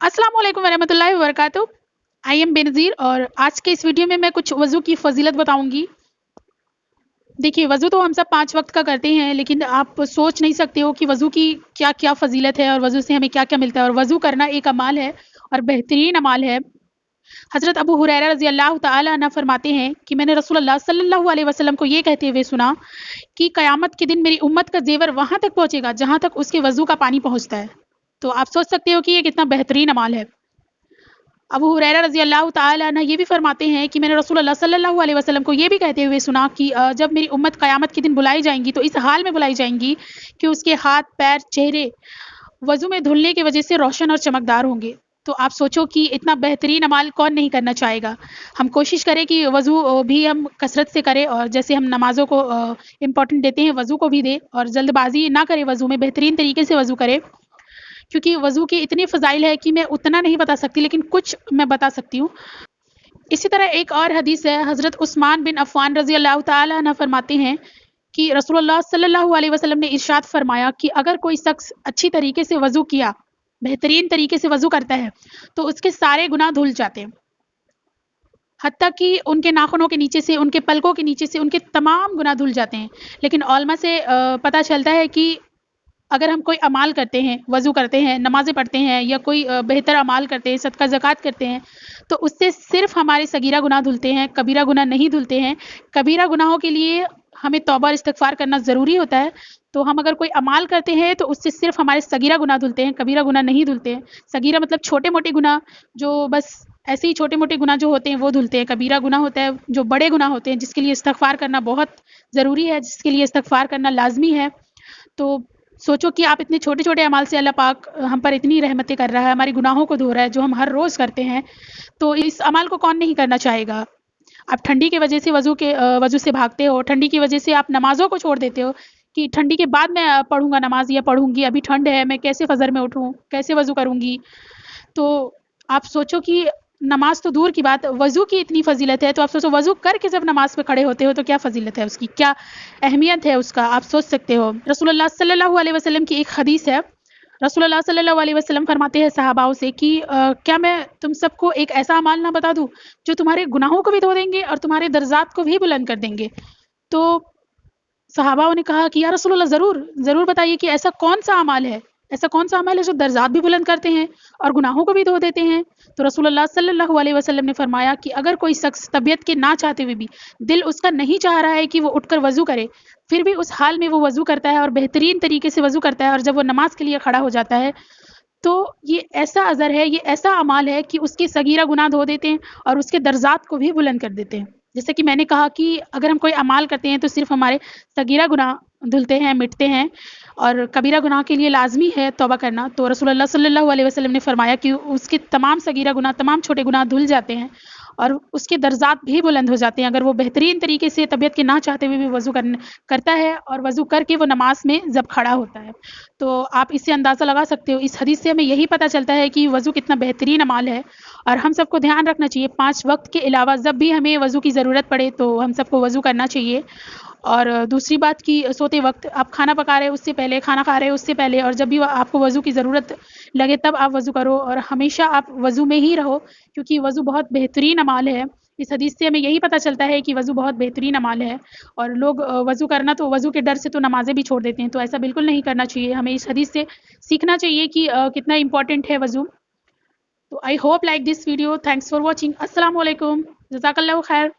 अस्सलाम वालेकुम वरहमतुल्लाहि वबरकातुहू। आई एम बेनज़ीर और आज के इस वीडियो में मैं कुछ वज़ू की फ़ज़ीलत बताऊँगी। देखिए, वज़ू तो हम सब 5 वक़्त का करते हैं, लेकिन आप सोच नहीं सकते हो कि वज़ू की क्या-क्या फ़ज़ीलत है और वज़ू से हमें क्या-क्या मिलता है और वज़ू करना एक अमाल है और बेहतरीन अमाल है। हज़रत अबू हुरैरा रज़ी अल्लाह तआला अन्हु फरमाते हैं कि मैंने रसूलुल्लाह सल्लल्लाहु अलैहि वसल्लम को ये कहते हुए सुना कि क़यामत के दिन मेरी उम्मत का ज़ेवर वहाँ तक पहुँचेगा, जहाँ तक उसके वज़ू का पानी पहुँचता है। तो आप सोच सकते हो कि ये कितना बेहतरीन अमाल है। अबू हुरैरा रज़ी अल्लाह तआला अन्हु ये भी फरमाते हैं कि मैंने रसूलुल्लाह सल्लल्लाहु अलैहि वसल्लम को ये भी कहते हुए सुना कि जब मेरी उम्मत क़यामत के दिन बुलाई जाएँगी तो इस हाल में बुलाई जाएँगी कि उसके हाथ, पैर, चेहरे वज़ू में धुलने की वज़ह से रोशन और चमकदार होंगे। तो आप सोचो कि इतना बेहतरीन अमाल कौन नहीं करना चाहेगा। हम कोशिश करें कि वज़ू भी हम कसरत से करें और जैसे हम नमाज़ों को इम्पोर्टेंट देते हैं, वज़ू को भी दें और जल्दबाज़ी ना करें वज़ू में, बेहतरीन तरीके से वज़ू करें। क्योंकि वज़ू की इतनी फ़ज़ाइल है कि मैं उतना नहीं बता सकती, लेकिन कुछ मैं बता सकती हूँ। इसी तरह एक और हदीस है, हज़रत उस्मान बिन अफ़्फ़ान रज़ी अल्लाह तआला अन्हु फरमाते हैं कि रसूलुल्लाह सल्लल्लाहु अलैहि वसल्लम ने इरशाद फरमाया कि अगर कोई शख़्स अच्छी तरीके से वज़ू किया, बेहतरीन तरीके से वज़ू करता है, तो उसके सारे गुनाह धुल जाते हैं। हत्ता कि उनके नाख़ुनों के नीचे से, उनके पलकों के नीचे से उनके तमाम गुनाह धुल जाते हैं। लेकिन उलमा से पता चलता है कि अगर हम कोई अमाल करते हैं, वज़ू करते हैं, नमाज़ें पढ़ते हैं या कोई बेहतर अमाल करते हैं, सदका ज़कात करते हैं, तो उससे सिर्फ़ हमारे सगीरा गुनाह धुलते हैं, कबीरा गुनाह नहीं धुलते हैं। कबीरा गुनाहों के लिए हमें तौबा और इस्तिग़फ़ार करना ज़रूरी होता है। तो हम अगर कोई अमाल करते हैं तो उससे सिर्फ़ हमारे सगीरा गुनाह धुलते हैं, कबीरा गुनाह नहीं धुलते हैं। सगीरा मतलब छोटे-मोटे गुनाह, जो बस ऐसे ही छोटे-मोटे गुनाह जो होते हैं वो धुलते हैं। कबीरा गुनाह होता है जो बड़े गुनाह होते हैं, जिसके लिए इस्तिग़फ़ार करना बहुत ज़रूरी है, जिसके लिए इस्तिग़फ़ार करना लाज़मी है। तो सोचो कि आप इतने छोटे-छोटे अमाल से अल्लाह पाक हम पर इतनी रहमतें कर रहा है, हमारे गुनाहों को धो रहा है, जो हम हर रोज़ करते हैं। तो इस अमल को कौन नहीं करना चाहेगा। आप ठंडी की वजह से वज़ू से भागते हो, ठंडी की वजह से आप नमाज़ों को छोड़ देते हो कि ठंडी के बाद मैं पढ़ूँगा नमाज़ या पढ़ूँगी, अभी ठंड है, मैं कैसे फ़जर में उठूँ, कैसे वज़ू करूँगी। तो आप सोचो कि नमाज़ तो दूर की बात, वज़ू की इतनी फ़ज़ीलत है, तो आप सोचो वज़ू करके जब नमाज़ पे खड़े होते हो तो क्या फ़ज़ीलत है उसकी, क्या अहमियत है उसका, आप सोच सकते हो। रसूलुल्लाह सल्लल्लाहु अलैहि वसल्लम की एक हदीस है, रसूलुल्लाह सल्लल्लाहु अलैहि वसल्लम फरमाते हैं सहाबाओं से कि क्या मैं तुम सबको एक ऐसा अमाल ना बता दूँ, जो तुम्हारे गुनाहों को भी धो देंगे और तुम्हारे दर्जात को भी बुलंद कर देंगे। तो सहाबाओं ने कहा कि या रसूलुल्लाह ज़रूर, ज़रूर बताइए कि ऐसा कौन-सा अमाल है? ऐसा कौन-सा अमल है जो दर्जात भी बुलंद करते हैं और गुनाहों को भी धो देते हैं? तो रसूलुल्लाह सल्लल्लाहु अलैहि वसल्लम ने फरमाया कि अगर कोई शख़्स तबीयत के ना चाहते हुए भी, दिल उसका नहीं चाह रहा है कि वो उठकर वज़ू करे, फिर भी उस हाल में वो वज़ू करता है और बेहतरीन तरीके से वज़ू करता है और जब वो नमाज़ के लिए खड़ा हो जाता है, तो ये ऐसा अज़र है, ये ऐसा अमाल है कि उसके सगीरा गुनाह धो देते हैं और उसके दर्जात को भी बुलंद कर देते हैं। जैसे कि मैंने कहा कि अगर हम कोई अमाल करते हैं तो सिर्फ़ हमारे सगीरा गुनाह धुलते हैं, मिटते हैं और कबीरा गुनाह के लिए लाज़मी है तौबा करना। तो रसूलुल्लाह सल्लल्लाहु अलैहि वसल्लम ने फरमाया कि उसके तमाम सगीरा गुनाह, तमाम छोटे गुनाह धुल जाते हैं और उसके दर्जात भी बुलंद हो जाते हैं, अगर वो बेहतरीन तरीके से तबीयत के ना चाहते हुए भी वज़ू करता है और वज़ू करके वो नमाज़ में जब खड़ा होता है। तो आप इससे अंदाज़ा लगा सकते हो, इस हदीस से हमें यही पता चलता है कि वज़ू कितना बेहतरीन अमाल है और हम सबको ध्यान रखना चाहिए 5 वक़्त के अलावा जब भी हमें वज़ू की ज़रूरत पड़े तो हम सबको वज़ू करना चाहिए। और दूसरी बात कि सोते वक़्त आप खाना पका रहे हो उससे पहले, खाना खा रहे हो उससे पहले और जब भी आपको वज़ू की ज़रूरत लगे तब आप वज़ू करो और हमेशा आप वज़ू में ही रहो, क्योंकि वज़ू बहुत बेहतरीन अमाल है। इस हदीस से हमें यही पता चलता है कि वज़ू बहुत बेहतरीन अमाल है और लोग वज़ू करना तो वज़ू के डर से तो नमाज़ें भी छोड़ देते हैं, तो ऐसा बिल्कुल नहीं करना चाहिए। हमें इस हदीस से सीखना चाहिए कि कितना इम्पोर्टेंट है वज़ू। तो I hope like this video, thanks for watching. अस्सलाम वालेकुम, जज़ाकल्लाहु खैर।